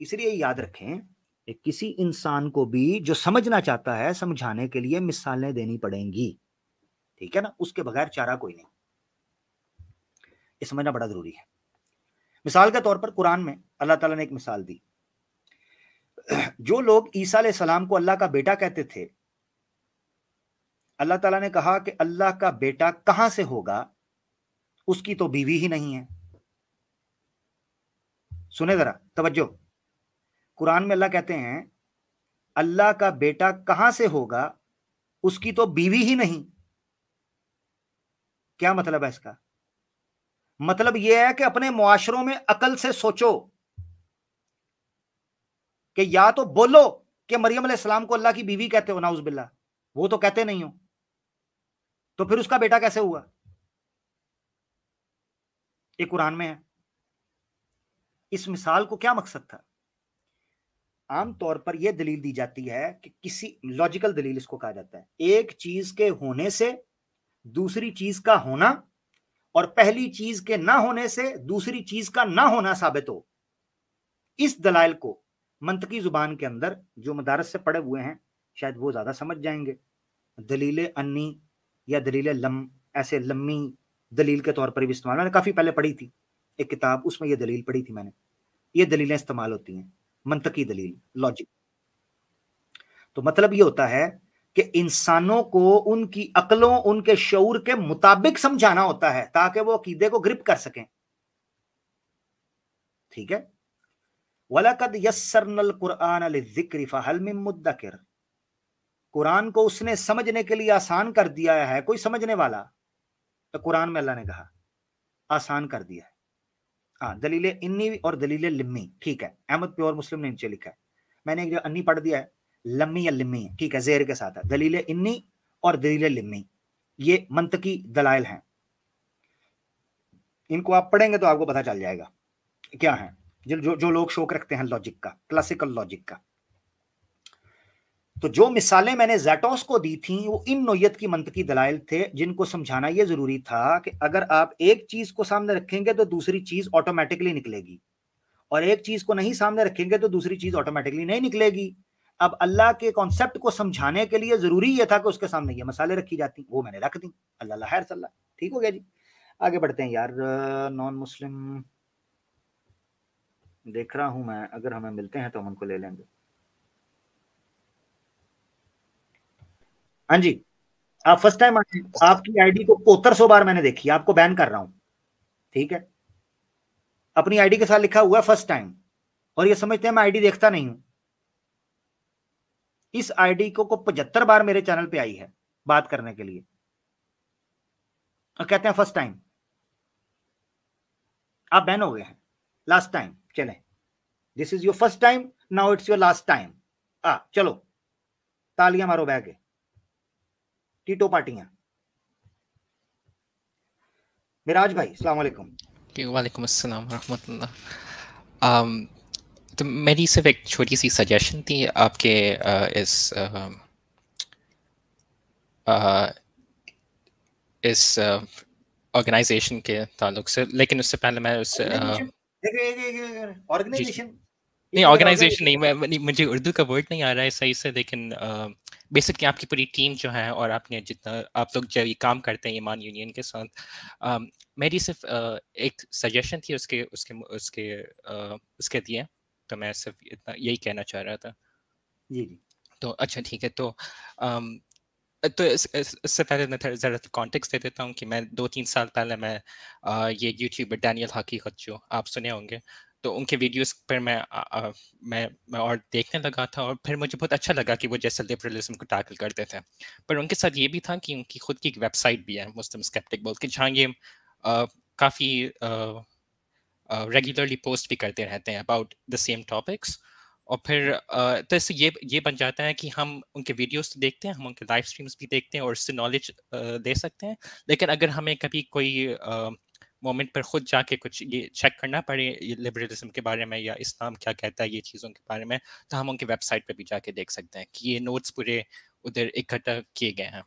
Speaker 2: इसलिए याद रखें किसी इंसान को भी जो समझना चाहता है, समझाने के लिए मिसालें देनी पड़ेंगी, ठीक है ना, उसके बगैर चारा कोई नहीं। ये समझना बड़ा जरूरी है। मिसाल के तौर पर कुरान में अल्लाह ताला ने एक मिसाल दी। जो लोग ईसा अलैहिस्सलाम को अल्लाह का बेटा कहते थे, अल्लाह ताला ने कहा कि अल्लाह का बेटा कहां से होगा, उसकी तो बीवी ही नहीं है। सुने जरा तवज्जो, कुरान में अल्लाह कहते हैं अल्लाह का बेटा कहां से होगा, उसकी तो बीवी ही नहीं। क्या मतलब है इसका? मतलब यह है कि अपने मुआशरों में अकल से सोचो कि या तो बोलो कि मरियम अलैहिस्सलाम को अल्लाह की बीवी कहते हो, नाउज़ बिल्लाह, वो तो कहते नहीं हो, तो फिर उसका बेटा कैसे हुआ? ये कुरान में है। इस मिसाल को क्या मकसद था? आमतौर पर यह दलील दी जाती है कि किसी लॉजिकल दलील इसको कहा जाता है, एक चीज के होने से दूसरी चीज का होना और पहली चीज के ना होने से दूसरी चीज का ना होना साबित हो। इस दलाइल को मंतकी जुबान के अंदर जो मदारस से पढ़े हुए हैं शायद वो ज्यादा समझ जाएंगे। दलील अन्नी या दलील लम, ऐसे लम्मी दलील के तौर पर भी इस्तेमाल, मैंने काफी पहले पढ़ी थी एक किताब, उसमें यह दलील पढ़ी थी मैंने। ये दलीलें इस्तेमाल होती हैं, मंतकी दलील, लॉजिक। तो मतलब ये होता है कि इंसानों को उनकी अक्लों, उनके शऊर के मुताबिक समझाना होता है ताकि वो अकीदे को ग्रिप कर सकें, ठीक है। वलकद यस्सरनल कुरआन लिज़िक्रि फहल मिन मुद्दकिर, कुरान को उसने समझने के लिए आसान कर दिया है, कोई समझने वाला? तो कुरान में अल्लाह ने कहा आसान कर दिया है। हाँ, दलील इन्नी और दलील लिम्मी, ठीक है, अहमद प्योर मुस्लिम ने नीचे लिखा है, मैंने एक जो अन्नी पढ़ दिया है, लम्मी या लिम्मी है, ठीक है, जेर के साथ है, दलील इन्नी और दलील लिम्मी, ये मंतकी दलाइल हैं। इनको आप पढ़ेंगे तो आपको पता चल जाएगा क्या है, जो लोग शौक रखते हैं लॉजिक का, क्लासिकल लॉजिक का। तो जो मिसालें मैंने ज़ैटोस को दी थी वो इन नोयत की मंतकी दलाइल थे, जिनको समझाना ये जरूरी था कि अगर आप एक चीज को सामने रखेंगे तो दूसरी चीज ऑटोमेटिकली निकलेगी, और एक चीज को नहीं सामने रखेंगे तो दूसरी चीज ऑटोमेटिकली नहीं निकलेगी। अब अल्लाह के कॉन्सेप्ट को समझाने के लिए जरूरी यह था कि उसके सामने ये मसाले रखी जाती, वो मैंने रख दी, अल्लाह खैर सल्ला, ठीक हो गया जी। आगे बढ़ते हैं यार। नॉन मुस्लिम देख रहा हूं मैं, अगर हमें मिलते हैं तो हम उनको ले लेंगे। हाँ जी, आप फर्स्ट टाइम आए, आपकी आईडी को 7500 बार मैंने देखी, आपको बैन कर रहा हूं, ठीक है। अपनी आईडी के साथ लिखा हुआ है फर्स्ट टाइम, और ये समझते हैं मैं आईडी देखता नहीं हूं। इस आईडी को 75 बार मेरे चैनल पे आई है बात करने के लिए, और कहते हैं फर्स्ट टाइम। आप बैन हो गए हैं, लास्ट टाइम, चले, this is your first time, now it's your last time. चलो तालियां मारो बैठ के, टीटो पार्टियां। मिराज भाई अस्सलाम वालेकुम।
Speaker 3: वालेकुम अस्सलाम रहमतुल्लाह। तो मेरी सिर्फ एक छोटी सी सजेशन थी आपके इस ऑर्गेनाइजेशन के ताल्लुक से, लेकिन उससे पहले मैं उस
Speaker 2: ऑर्गेनाइजेशन
Speaker 3: नहीं, ऑर्गेनाइजेशन नहीं, मुझे उर्दू का वर्ड नहीं आ रहा है सही से, लेकिन बेसिकली आपकी पूरी टीम जो है और आपने जितना आप लोग जो ये काम करते हैं ईमान यूनियन के साथ, मेरी सिर्फ एक सजेशन थी उसके उसके उसके उसके दिए, तो मैं सिर्फ इतना यही कहना चाह रहा था।
Speaker 2: जी जी।
Speaker 3: तो अच्छा ठीक है, तो इससे पहले मैं ज़रा कॉन्टेक्स्ट दे देता हूँ कि मैं 2-3 साल पहले मैं ये यूट्यूबर डैनियल हकीकत, जो आप सुने होंगे, तो उनके वीडियोस पर मैं और देखने लगा था, और फिर मुझे बहुत अच्छा लगा कि वो जैसे लिबरलिज्म को टैकल करते थे। पर उनके साथ ये भी था कि उनकी खुद की एक वेबसाइट भी है, मुस्लिम स्केप्टिक बोल के, जहाँ ये काफ़ी रेगुलरली पोस्ट भी करते रहते हैं अबाउट द सेम टॉपिक्स। और फिर तो इससे ये बन जाता है कि हम उनके वीडियोस तो देखते हैं, हम उनके लाइव स्ट्रीम्स भी देखते हैं और उससे नॉलेज ले सकते हैं, लेकिन अगर हमें कभी कोई मोमेंट पर खुद जाके कुछ ये चेक करना पड़े लिबरलिज्म के बारे में या इस्लाम क्या कहता है ये चीज़ों के बारे में, तो हम उनकी वेबसाइट पर भी जाके देख सकते हैं कि ये नोट्स पूरे उधर इकट्ठा किए गए हैं।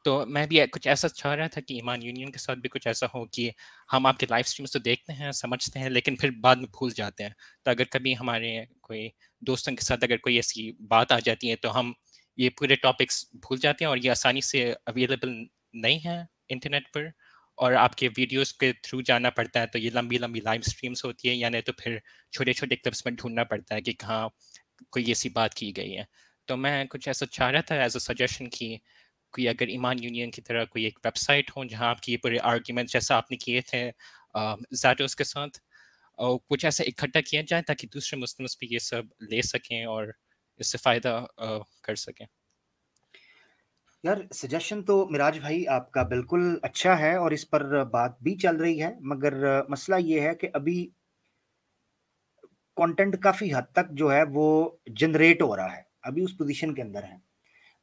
Speaker 3: तो मैं भी कुछ ऐसा चाह रहा था कि ईमान यूनियन के साथ भी कुछ ऐसा हो कि हम आपके लाइव स्ट्रीम्स तो देखते हैं, समझते हैं, लेकिन फिर बाद में भूल जाते हैं। तो अगर कभी हमारे कोई दोस्तों के साथ अगर कोई ऐसी बात आ जाती है तो हम ये पूरे टॉपिक्स भूल जाते हैं, और ये आसानी से अवेलेबल नहीं है इंटरनेट पर, और आपके वीडियोस के थ्रू जाना पड़ता है। तो ये लंबी लंबी लाइव स्ट्रीम्स होती है, या नहीं तो फिर छोटे छोटे क्लिप्स में ढूंढना पड़ता है कि कहाँ कोई ऐसी बात की गई है। तो मैं कुछ ऐसा चाह रहा था एज अ सजेशन कि कोई अगर ईमान यूनियन की तरह कोई एक वेबसाइट हो जहाँ आपकी ये पूरे आर्ग्यूमेंट जैसा आपने किए थे ज़ाटोस के साथ, और कुछ ऐसा इकट्ठा किया जाए ताकि दूसरे मुस्लिम्स भी ये सब ले सकें और इससे फ़ायदा कर सकें।
Speaker 2: यार सजेशन तो मिराज भाई आपका बिल्कुल अच्छा है और इस पर बात भी चल रही है, मगर मसला ये है कि अभी कंटेंट काफी हद तक जो है वो जनरेट हो रहा है, अभी उस पोजीशन के अंदर है।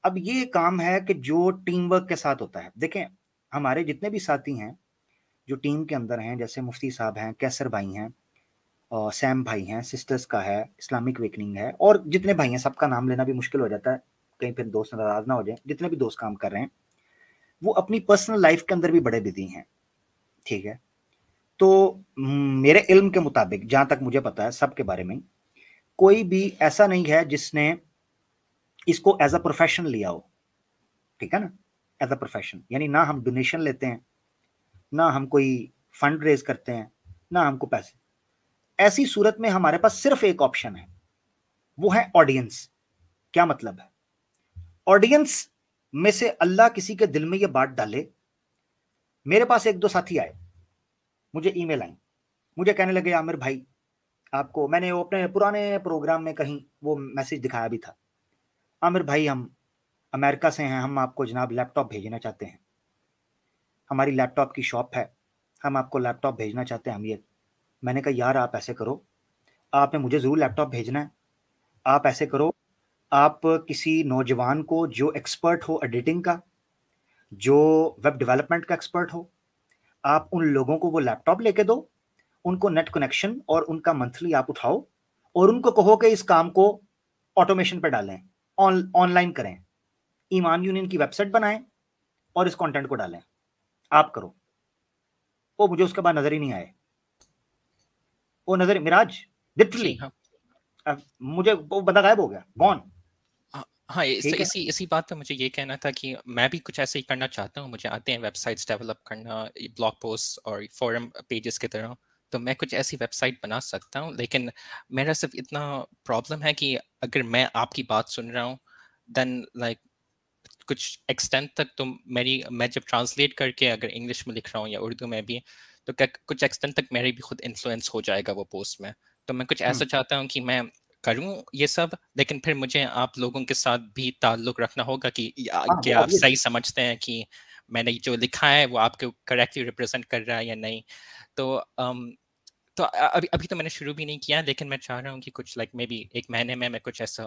Speaker 2: अब ये काम है कि जो टीम वर्क के साथ होता है, देखें हमारे जितने भी साथी हैं जो टीम के अंदर हैं, जैसे मुफ्ती साहब हैं, कैसर भाई हैं, और सैम भाई हैं, सिस्टर्स का है, इस्लामिक वेकनिंग है, और जितने भाई हैं सबका नाम लेना भी मुश्किल हो जाता है, कहीं फिर दोस्त नाराज ना हो जाए। जितने भी दोस्त काम कर रहे हैं वो अपनी पर्सनल लाइफ के अंदर भी बड़े बिजी हैं, ठीक है। तो मेरे इल्म के मुताबिक जहां तक मुझे पता है सबके बारे में, कोई भी ऐसा नहीं है जिसने इसको एज अ प्रोफेशन लिया हो, ठीक है ना। एज अ प्रोफेशन यानी ना हम डोनेशन लेते हैं, ना हम कोई फंड रेज करते हैं, ना हमको पैसे। ऐसी सूरत में हमारे पास सिर्फ एक ऑप्शन है, वो है ऑडियंस। क्या मतलब है? ऑडियंस में से अल्लाह किसी के दिल में ये बात डाले। मेरे पास एक दो साथी आए, मुझे ईमेल आई, मुझे कहने लगे आमिर भाई आपको, मैंने वो अपने पुराने प्रोग्राम में कहीं वो मैसेज दिखाया भी था, आमिर भाई हम अमेरिका से हैं, हम आपको जनाब लैपटॉप भेजना चाहते हैं, हमारी लैपटॉप की शॉप है, हम आपको लैपटॉप भेजना चाहते हैं हम ये। मैंने कहा यार आप ऐसे करो, आपने मुझे ज़रूर लैपटॉप भेजना है, आप ऐसे करो, आप किसी नौजवान को जो एक्सपर्ट हो एडिटिंग का, जो वेब डेवलपमेंट का एक्सपर्ट हो, आप उन लोगों को वो लैपटॉप लेके दो, उनको नेट कनेक्शन और उनका मंथली आप उठाओ, और उनको कहो कि इस काम को ऑटोमेशन पे डालें, ऑनलाइन करें, ईमान यूनियन की वेबसाइट बनाएं और इस कंटेंट को डालें, आप करो। वो मुझे उसके बाद नजर ही नहीं आए, वो नजर मिराज लिटरली मुझे वो बंदा गायब हो गया, गॉन।
Speaker 3: हाँ, इसी इसी बात पे मुझे ये कहना था कि मैं भी कुछ ऐसे ही करना चाहता हूँ। मुझे आते हैं वेबसाइट्स डेवलप करना, ब्लॉग पोस्ट और फोरम पेजेस की तरह, तो मैं कुछ ऐसी वेबसाइट बना सकता हूँ। लेकिन मेरा सिर्फ इतना प्रॉब्लम है कि अगर मैं आपकी बात सुन रहा हूँ देन लाइक कुछ एक्सटेंट तक तो मैं जब ट्रांसलेट करके अगर इंग्लिश में लिख रहा हूँ या उर्दू में भी, तो क्या कुछ एक्सटेंट तक मेरे भी खुद इन्फ्लुएंस हो जाएगा वो पोस्ट में। तो मैं कुछ ऐसा चाहता हूँ कि मैं करूं ये सब, लेकिन फिर मुझे आप लोगों के साथ भी ताल्लुक रखना होगा कि क्या आप सही समझते हैं कि मैंने जो लिखा है वो आपको करेक्टली रिप्रेजेंट कर रहा है या नहीं। तो तो अभी तो मैंने शुरू भी नहीं किया, लेकिन मैं चाह रहा हूँ कि कुछ लाइक मे बी एक महीने में मैं कुछ ऐसा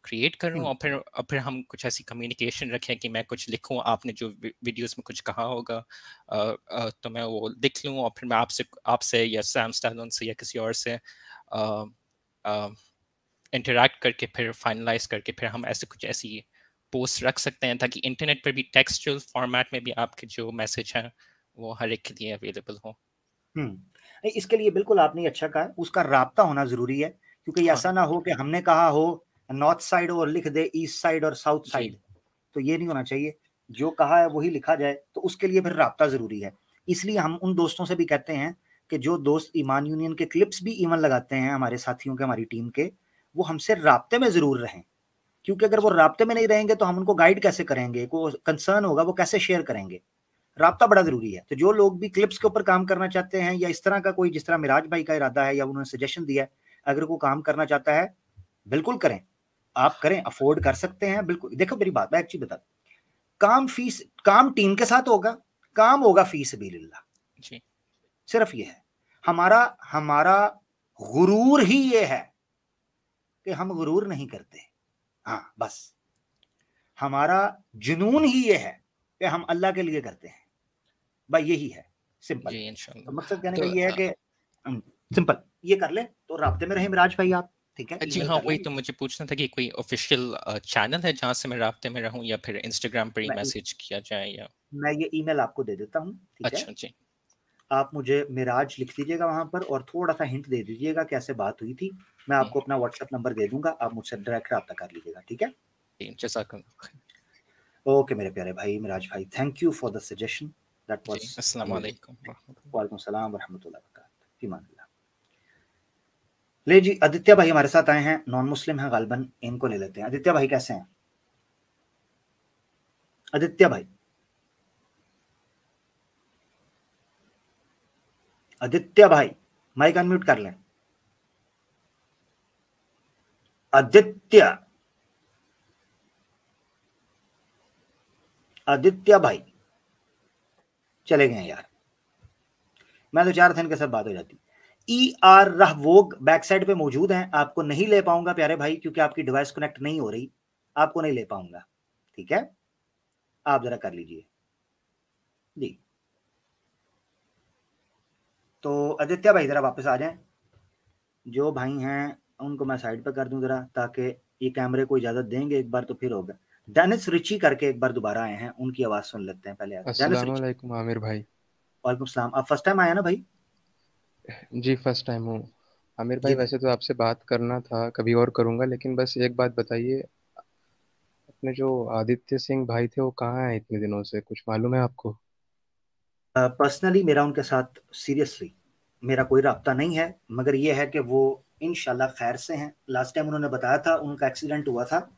Speaker 3: क्रिएट करूं, और फिर हम कुछ ऐसी कम्युनिकेशन रखें कि मैं कुछ लिखूं, आपने जो वीडियोस में कुछ कहा होगा तो मैं वो लिख लूं, और फिर मैं आपसे या सैम स्टैलोन से या किसी और से इंटरैक्ट करके फिर फाइनलाइज करके फिर हम ऐसे कुछ ऐसी पोस्ट रख सकते हैं ताकि इंटरनेट पर भी टेक्सचुअल फॉर्मेट में भी आपके जो मैसेज हैं वो हर एक के लिए अवेलेबल हो।
Speaker 2: इसके लिए बिल्कुल आपने अच्छा कहा, उसका राब्ता होना जरूरी है, क्योंकि ऐसा ना हो कि हमने कहा हो नॉर्थ साइड और लिख दे ईस्ट साइड और साउथ साइड, तो ये नहीं होना चाहिए। जो कहा है वही लिखा जाए, तो उसके लिए फिर राब्ता जरूरी है। इसलिए हम उन दोस्तों से भी कहते हैं कि जो दोस्त ईमान यूनियन के क्लिप्स भी इवन लगाते हैं हमारे साथियों के, हमारी टीम के, वो हमसे राब्ते में जरूर रहें, क्योंकि अगर वो राब्ते में नहीं रहेंगे तो हम उनको गाइड कैसे करेंगे, को कंसर्न होगा वो कैसे शेयर करेंगे। राब्ता बड़ा जरूरी है। तो जो लोग भी क्लिप्स के ऊपर काम करना चाहते हैं, या इस तरह का कोई, जिस तरह मिराज भाई का इरादा है या उन्होंने सजेशन दिया है, अगर कोई काम करना चाहता है बिल्कुल करें, आप करें, अफोर्ड कर सकते हैं बिल्कुल। देखो मेरी बात, मैं एक चीज बता, काम टीम के साथ होगा, काम होगा फी सबिलिल्लाह जी, सिर्फ ये है। हमारा गुरूर ही ये है कि हम गुरूर नहीं करते, हाँ बस हमारा जुनून ही ये है कि हम अल्लाह के लिए करते हैं, भाई यही है, सिंपल। तो मकसद कहने का ये है कि सिंपल ये कर ले, तो राब्ते में रहे मिराज भाई आप। ठीक है,
Speaker 3: जी
Speaker 2: ईमेल
Speaker 3: हाँ,
Speaker 2: कर
Speaker 3: वही
Speaker 2: लें।
Speaker 3: तो मुझे पूछना था कि कोई ऑफिशियल चैनल है जहाँ से मैं राब्ते में रहूँ, या फिर इंस्टाग्राम पर ही
Speaker 2: मैं
Speaker 3: मैसेज किया जाए, या?
Speaker 2: मैं ये ईमेल आपको दे देता हूँ, ठीक है?
Speaker 3: अच्छा जी।
Speaker 2: आप मुझे मिराज लिख दीजिएगा वहाँ पर, और थोड़ा-सा हिंट दे दीजिएगा कैसे बात हुई थी। मैं आपको अपना व्हाट्सएप नंबर दे दूँगा, आप मुझसे डायरेक्ट राब्ता कर लीजिएगा, ठीक है?
Speaker 3: जी, जज़ाकल्लाह खैर।
Speaker 2: ओके मेरे प्यारे भाई मिराज भाई, thank you for the suggestion, that
Speaker 3: जी,
Speaker 2: वाज़
Speaker 3: अस्सलाम
Speaker 2: अमेजिंग।
Speaker 3: वालेकुम रहमतुल्लाह।
Speaker 2: वालेकुम सलाम व रहमतुल्लाहि व बरकातहू। फी अमानिल्लाह। ले जी, आदित्य भाई हमारे साथ आए हैं, नॉन मुस्लिम हैं गालिबन, इनको ले लेते हैं। आदित्य भाई कैसे हैं? आदित्य भाई, आदित्य भाई, माइक अनम्यूट कर लें। आदित्य, आदित्य भाई चले गए यार, मैं तो चाह रहा था इनके साथ बात हो जाती। ER रहवोग बैक साइड पे मौजूद हैं, आपको नहीं ले पाऊंगा प्यारे भाई, क्योंकि आपकी डिवाइस कनेक्ट नहीं हो रही, आपको नहीं ले पाऊंगा, ठीक है? आप जरा कर लीजिए जी। तो आदित्य भाई जरा वापस आ जाएं, जो भाई हैं उनको मैं साइड पे कर दूं जरा, ताकि ये कैमरे को इजाजत देंगे एक बार तो फिर होगा। डेनिस रिची करके एक बार दोबारा आए हैं, उनकी आवाज सुन लेते हैं पहले। डेनिस
Speaker 4: अस्सलाम
Speaker 2: रिची,
Speaker 4: वालेकुम आमिर भाई।
Speaker 2: वालेकुम सलाम। आप फर्स्ट टाइम आया ना भाई?
Speaker 4: जी फर्स्ट टाइम हूँ आमिर
Speaker 2: जी
Speaker 4: भाई।
Speaker 2: भाई,
Speaker 4: वैसे तो आपसे बात करना था, कभी और करूँगा, लेकिन बस एक बात बताइए, अपने जो आदित्य सिंह भाई थे वो कहाँ हैं इतने दिनों से, कुछ मालूम है आपको?
Speaker 2: पर्सनली मेरा उनके साथ सीरियसली मेरा कोई राब्ता नहीं है, मगर ये है कि वो इंशाल्लाह खैर से हैं। लास्ट टाइम उन्होंने बताया था उनका एक्सीडेंट हुआ था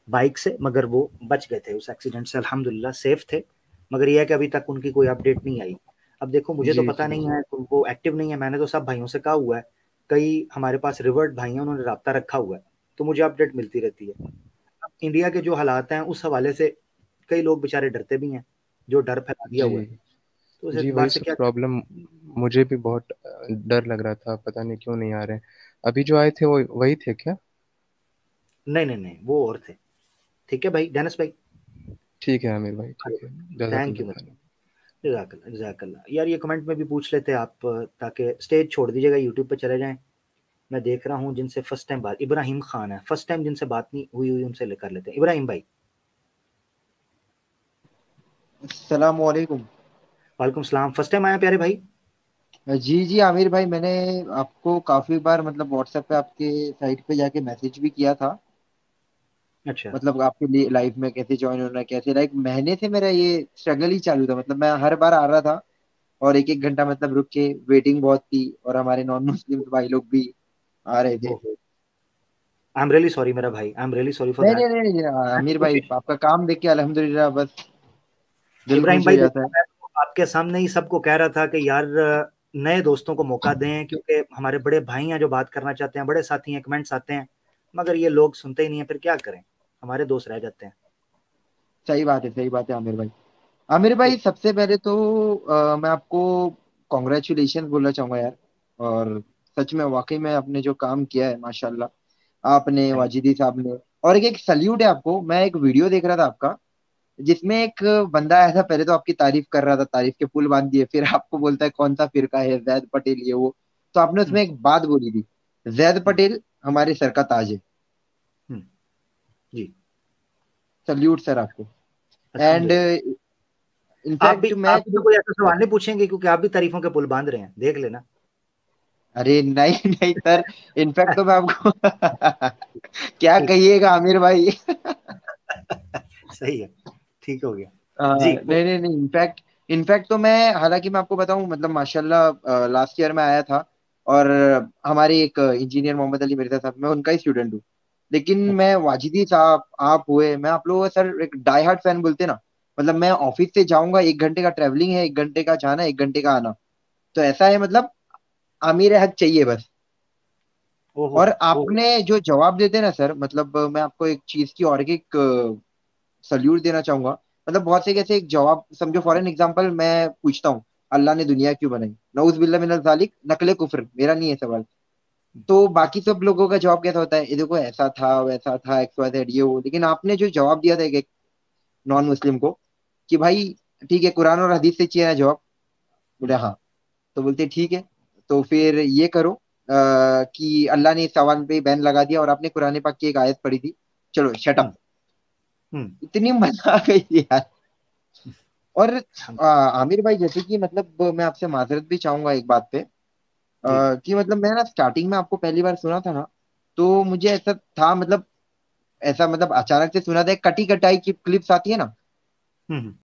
Speaker 2: बाइक से, मगर वो बच गए थे उस एक्सीडेंट से, अल्हम्दुलिल्लाह सेफ थे। मगर ये है कि अभी तक उनकी कोई अपडेट नहीं आई। अब देखो, मुझे तो
Speaker 4: जी
Speaker 2: पता
Speaker 4: जी
Speaker 2: नहीं
Speaker 4: जी।
Speaker 2: है, तो वो एक्टिव नहीं है। मैंने तो सब भाइयों से कहा हुआ है, कई हमारे पास रिवर्ट भाई हैं, उन्होंने राब्ता रखा हुआ है, तो मुझे अपडेट मिलती रहती है। इंडिया के जो हालात हैं उस हवाले से कई लोग बेचारे डरते भी हैं, जो डर फैला दिया
Speaker 4: जी
Speaker 2: हुआ है, तो उस
Speaker 4: जी,
Speaker 2: एतबार
Speaker 4: वही
Speaker 2: से
Speaker 4: सब
Speaker 2: क्या।
Speaker 4: प्रॉब्लम, मुझे भी बहुत डर लग रहा था, पता नहीं क्यों नहीं आ रहे हैं। अभी जो आए थे वो वही थे क्या?
Speaker 2: नहीं नहीं नहीं, वो और थे। ठीक है भाई डेनिस भाई,
Speaker 4: ठीक है आमिर भाई, ठीक है।
Speaker 2: थैंक
Speaker 4: जज़ाकल्लाह
Speaker 2: यू मेरे,
Speaker 4: खैर।
Speaker 2: जज़ाकल्लाह जज़ाकल्लाह। यार ये कमेंट में भी पूछ लेते आप, ताकि स्टेज छोड़ दीजिएगा, यूट्यूब पे चले जाएं। मैं देख रहा हूँ जिनसे फर्स्ट टाइम बात, इब्राहिम खान है, फर्स्ट टाइम जिनसे बात नहीं हुई हुई उनसे कर लेते हैं। इब्राहिम भाई,
Speaker 5: अस्सलाम वालेकुम।
Speaker 2: वालेकुम सलाम। फर्स्ट टाइम आया प्यारे भाई?
Speaker 5: जी जी आमिर भाई, मैंने आपको काफी बार मतलब व्हाट्सएप पे आपके साइट पे जाके मैसेज भी किया था,
Speaker 2: अच्छा।
Speaker 5: मतलब आपके लिए लाइफ में कैसे ज्वाइन होना है, कैसे, लाइक महीने से मेरा ये स्ट्रगल ही चालू था। मतलब मैं हर बार आ रहा था और एक एक घंटा मतलब रुक के, वेटिंग बहुत थी, और हमारे नॉन मुस्लिम भाई लोग भी आ रहे थे।
Speaker 2: ओहो, आई एम रियली सॉरी मेरा भाई, I am really sorry for
Speaker 5: नहीं
Speaker 2: दैट।
Speaker 5: नहीं नहीं नहीं,
Speaker 2: मैं तो
Speaker 5: आमिर भाई
Speaker 2: कोशिश,
Speaker 5: आपका काम देख के अल्हम्दुलिल्लाह बस दिल
Speaker 2: इब्राहिम
Speaker 5: खुश हो
Speaker 2: भाई
Speaker 5: जाता
Speaker 2: देखो,
Speaker 5: है।
Speaker 2: मैं तो आपके सामने ही सबको कह रहा था कि यार नए दोस्तों को मौका दें, क्योंकि हमारे बड़े भाई हैं जो बात करना चाहते हैं, बड़े साथी हैं, कमेंट्स आते हैं, मगर ये लोग सुनते ही नहीं है, फिर क्या करें, हमारे दोस्त रह जाते हैं।
Speaker 5: सही बात है, सही बात है आमिर भाई। आमिर भाई
Speaker 2: जी
Speaker 5: सबसे पहले तो मैं आपको कॉन्ग्रेचुलेशन बोलना चाहूंगा यार। और सच में वाकई में आपने जो काम किया है माशाल्लाह, आपने,
Speaker 2: थैंक
Speaker 5: वाजिदी साहब ने। और एक सल्यूट है आपको। मैं एक वीडियो देख रहा था आपका, जिसमें एक बंदा ऐसा पहले तो आपकी तारीफ कर रहा था, तारीफ के पुल बांध दिए, फिर आपको बोलता है कौन सा फिरका है, जैद पटेल ये वो। तो आपने
Speaker 2: हम्म,
Speaker 5: उसमें एक बात बोली थी, जैद
Speaker 2: हम्म,
Speaker 5: पटेल हमारे सर का ताज है।
Speaker 2: हम्म, जी
Speaker 5: सल्यूट सर आपको। एंड
Speaker 2: अल्हम्दुलिल्लाह।
Speaker 5: इनफैक्ट मैं
Speaker 2: आप भी तो कोई ऐसा सवाल नहीं पूछेंगे, क्योंकि आप भी तारीफों के पुल बांध रहे हैं, देख लेना।
Speaker 5: अरे नहीं नहीं सर, इनफैक्ट तो मैं आपको क्या
Speaker 2: ठीक,
Speaker 5: कहिएगा आमिर भाई।
Speaker 2: सही है, ठीक हो गया। जी
Speaker 5: नहीं नहीं नहीं, इनफैक्ट इनफैक्ट तो मैं, हालांकि मैं आपको बताऊं मतलब माशाल्लाह लास्ट ईयर में आया था, और हमारे एक इंजीनियर मोहम्मद अली मिर्जा साहब, मैं उनका ही स्टूडेंट हूँ। लेकिन
Speaker 2: अच्छा,
Speaker 5: मैं वाजिदी साहब, आप हुए, मैं आप लोगों का सर एक डाई हार्ट फैन बोलते ना। मतलब मैं ऑफिस से जाऊंगा, 1 घंटे का ट्रेवलिंग है, 1 घंटे का जाना, 1 घंटे का आना, तो ऐसा है मतलब आमिर हक चाहिए बस।
Speaker 2: ओहो
Speaker 5: और
Speaker 2: ओहो,
Speaker 5: आपने जो जवाब देते ना सर, मतलब मैं आपको एक चीज की और एक सल्यूट देना चाहूंगा। मतलब बहुत से कैसे एक जवाब, समझो फॉर एन एग्जांपल मैं पूछता हूँ, अल्लाह ने दुनिया क्यों बनाई, नऊज बिल्ला मिनल जालिक, नकले कुफ्र, मेरा नहीं है सवाल। तो बाकी सब लोगों का जवाब कैसा होता है, ये देखो ऐसा था वैसा था, एक्स वाई जेड ये वो। लेकिन आपने जो जवाब दिया था एक नॉन मुस्लिम को, कि भाई ठीक है कुरान और हदीस से चाहिए ना जवाब, बोले हाँ। तो बोलते ठीक है, तो फिर ये करो, कि अल्लाह ने इस सवाल पे बैन लगा दिया और आपने कुरान पाक की एक आयत पढ़ी थी, चलो शट अप। इतनी मजा आ गई थी यार। और आमिर भाई, जैसे कि मतलब मैं आपसे माजरत भी चाहूंगा एक बात पे, कि मतलब मैं ना स्टार्टिंग में आपको पहली बार सुना था ना, तो मुझे ऐसा था, मतलब ऐसा मतलब अचानक से सुना था, एक कटी कटाई की क्लिप्स आती है ना,